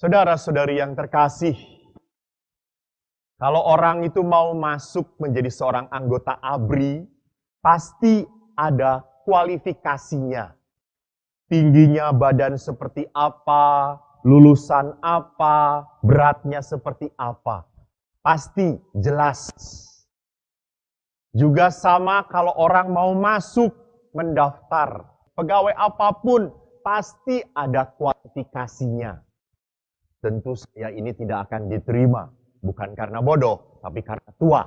Saudara-saudari yang terkasih, kalau orang itu mau masuk menjadi seorang anggota ABRI, pasti ada kualifikasinya. Tingginya badan seperti apa, lulusan apa, beratnya seperti apa. Pasti jelas. Juga sama kalau orang mau masuk mendaftar. Pegawai apapun pasti ada kualifikasinya. Tentu saya ini tidak akan diterima. Bukan karena bodoh, tapi karena tua.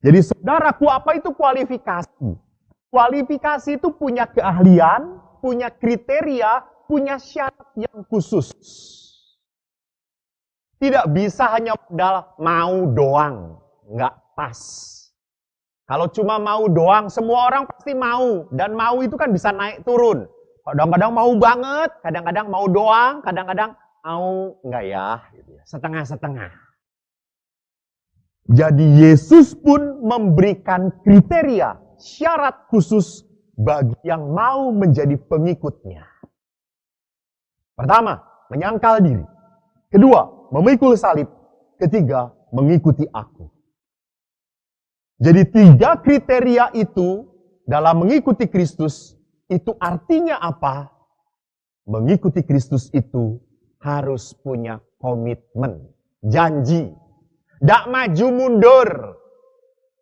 Jadi saudaraku, apa itu kualifikasi? Kualifikasi itu punya keahlian, punya kriteria, punya syarat yang khusus. Tidak bisa hanya modal mau doang, nggak pas. Kalau cuma mau doang, semua orang pasti mau. Dan mau itu kan bisa naik turun. Kadang-kadang mau banget, kadang-kadang mau doang, kadang-kadang mau enggak ya, setengah-setengah. Jadi Yesus pun memberikan kriteria, syarat khusus bagi yang mau menjadi pengikutnya. Pertama, menyangkal diri. Kedua, memikul salib. Ketiga, mengikuti aku. Jadi 3 kriteria itu dalam mengikuti Kristus, itu artinya apa? Mengikuti Kristus itu harus punya komitmen, janji. Tidak maju mundur.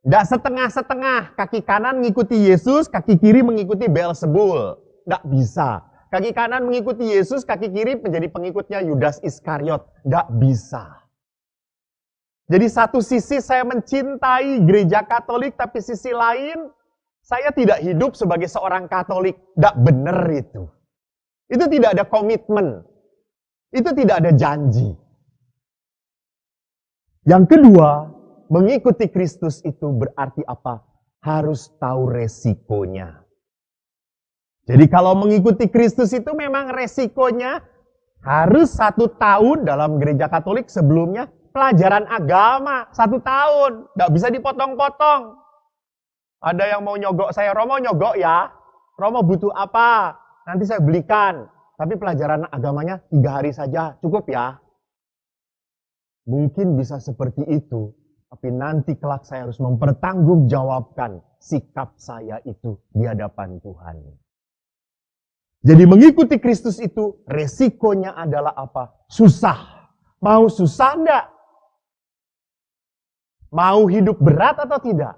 Tidak setengah-setengah. Kaki kanan mengikuti Yesus, kaki kiri mengikuti Beelzebul. Tidak bisa. Kaki kanan mengikuti Yesus, kaki kiri menjadi pengikutnya Yudas Iskariot. Tidak bisa. Jadi satu sisi saya mencintai gereja Katolik, tapi sisi lain saya tidak hidup sebagai seorang Katolik. Tidak benar itu. Itu tidak ada komitmen. Itu tidak ada janji. Yang kedua, mengikuti Kristus itu berarti apa? Harus tahu resikonya. Jadi kalau mengikuti Kristus itu memang resikonya harus 1 tahun dalam gereja Katolik sebelumnya pelajaran agama 1 tahun. Tidak bisa dipotong-potong. Ada yang mau nyogok saya, Romo nyogok ya. Romo butuh apa? Nanti saya belikan. Tapi pelajaran agamanya 3 hari saja, cukup ya. Mungkin bisa seperti itu. Tapi nanti kelak saya harus mempertanggungjawabkan sikap saya itu di hadapan Tuhan. Jadi mengikuti Kristus itu resikonya adalah apa? Susah. Mau susah enggak? Mau hidup berat atau tidak?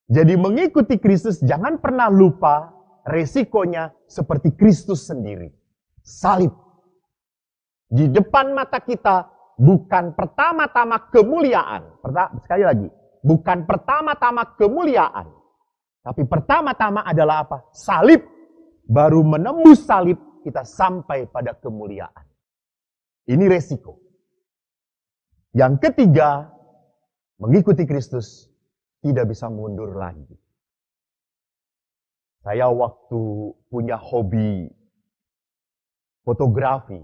Jadi mengikuti Kristus jangan pernah lupa resikonya seperti Kristus sendiri. Salib. Di depan mata kita bukan pertama-tama kemuliaan. Sekali lagi. Bukan pertama-tama kemuliaan. Tapi pertama-tama adalah apa? Salib. Baru menembus salib kita sampai pada kemuliaan. Ini resiko. Yang ketiga, mengikuti Kristus tidak bisa mundur lagi. Saya waktu punya hobi fotografi,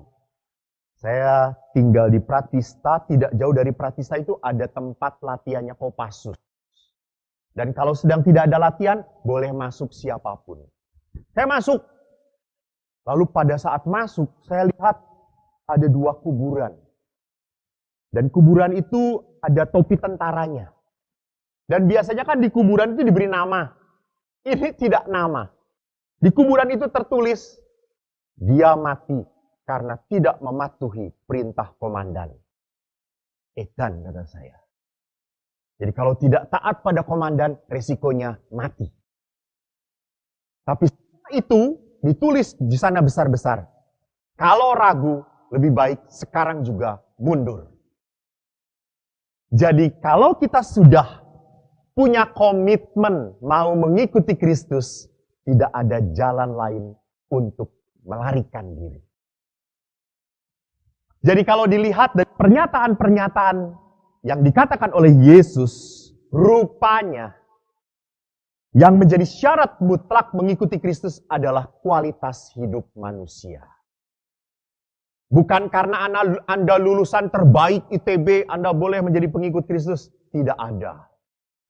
saya tinggal di Pratista, tidak jauh dari Pratista itu ada tempat latihannya Kopassus. Dan kalau sedang tidak ada latihan, boleh masuk siapapun. Saya masuk. Lalu pada saat masuk, saya lihat ada 2 kuburan. Dan kuburan itu ada topi tentaranya. Dan biasanya kan di kuburan itu diberi nama. Ini tidak nama. Di kuburan itu tertulis, dia mati karena tidak mematuhi perintah komandan. Edan, kata saya. Jadi kalau tidak taat pada komandan, resikonya mati. Tapi itu ditulis di sana besar-besar. Kalau ragu, lebih baik sekarang juga mundur. Jadi kalau kita sudah punya komitmen mau mengikuti Kristus, tidak ada jalan lain untuk melarikan diri. Jadi kalau dilihat dari pernyataan-pernyataan yang dikatakan oleh Yesus, rupanya yang menjadi syarat mutlak mengikuti Kristus adalah kualitas hidup manusia. Bukan karena Anda lulusan terbaik ITB, Anda boleh menjadi pengikut Kristus. Tidak ada.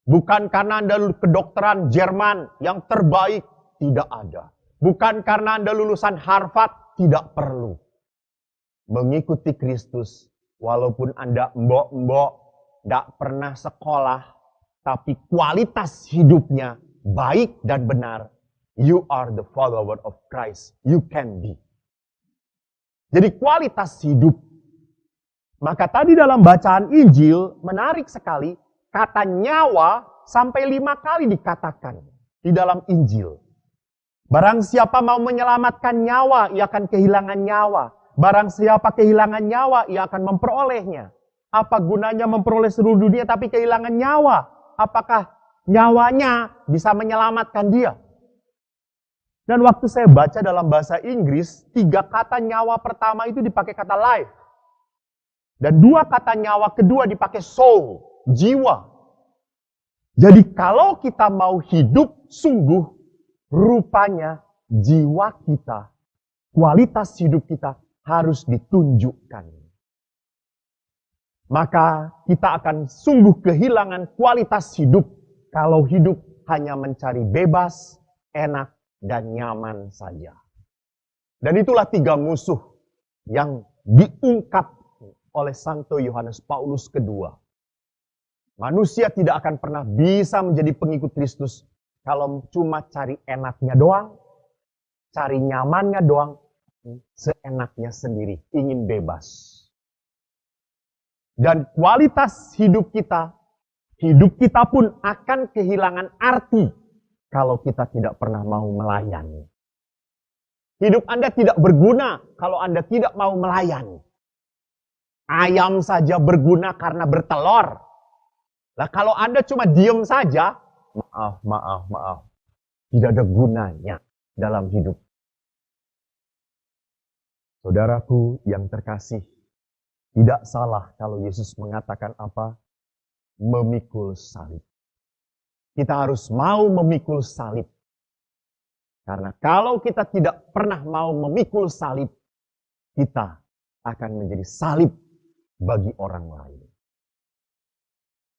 Bukan karena Anda kedokteran Jerman yang terbaik. Tidak ada. Bukan karena Anda lulusan Harvard. tidak perlu mengikuti Kristus walaupun Anda mbok-mbok, tidak pernah sekolah, tapi kualitas hidupnya baik dan benar. You are the follower of Christ. You can be. Jadi kualitas hidup. Maka tadi dalam bacaan Injil menarik sekali, kata nyawa sampai 5 kali dikatakan di dalam Injil. Barang siapa mau menyelamatkan nyawa, ia akan kehilangan nyawa. Barang siapa kehilangan nyawa, ia akan memperolehnya. Apa gunanya memperoleh seluruh dunia tapi kehilangan nyawa? Apakah nyawanya bisa menyelamatkan dia? Dan waktu saya baca dalam bahasa Inggris, 3 kata nyawa pertama itu dipakai kata life. Dan 2 kata nyawa kedua dipakai soul, jiwa. Jadi kalau kita mau hidup sungguh, rupanya jiwa kita, kualitas hidup kita harus ditunjukkan. Maka kita akan sungguh kehilangan kualitas hidup kalau hidup hanya mencari bebas, enak, dan nyaman saja. Dan itulah 3 musuh yang diungkap oleh Santo Yohanes Paulus kedua. Manusia tidak akan pernah bisa menjadi pengikut Kristus kalau cuma cari enaknya doang, cari nyamannya doang, seenaknya sendiri, ingin bebas. Dan kualitas hidup kita pun akan kehilangan arti kalau kita tidak pernah mau melayani. Hidup Anda tidak berguna kalau Anda tidak mau melayani. Ayam saja berguna karena bertelur. Nah, kalau Anda cuma diem saja, maaf. Tidak ada gunanya dalam hidup. Saudaraku yang terkasih, tidak salah kalau Yesus mengatakan apa? Memikul salib. Kita harus mau memikul salib. Karena kalau kita tidak pernah mau memikul salib, kita akan menjadi salib bagi orang lain.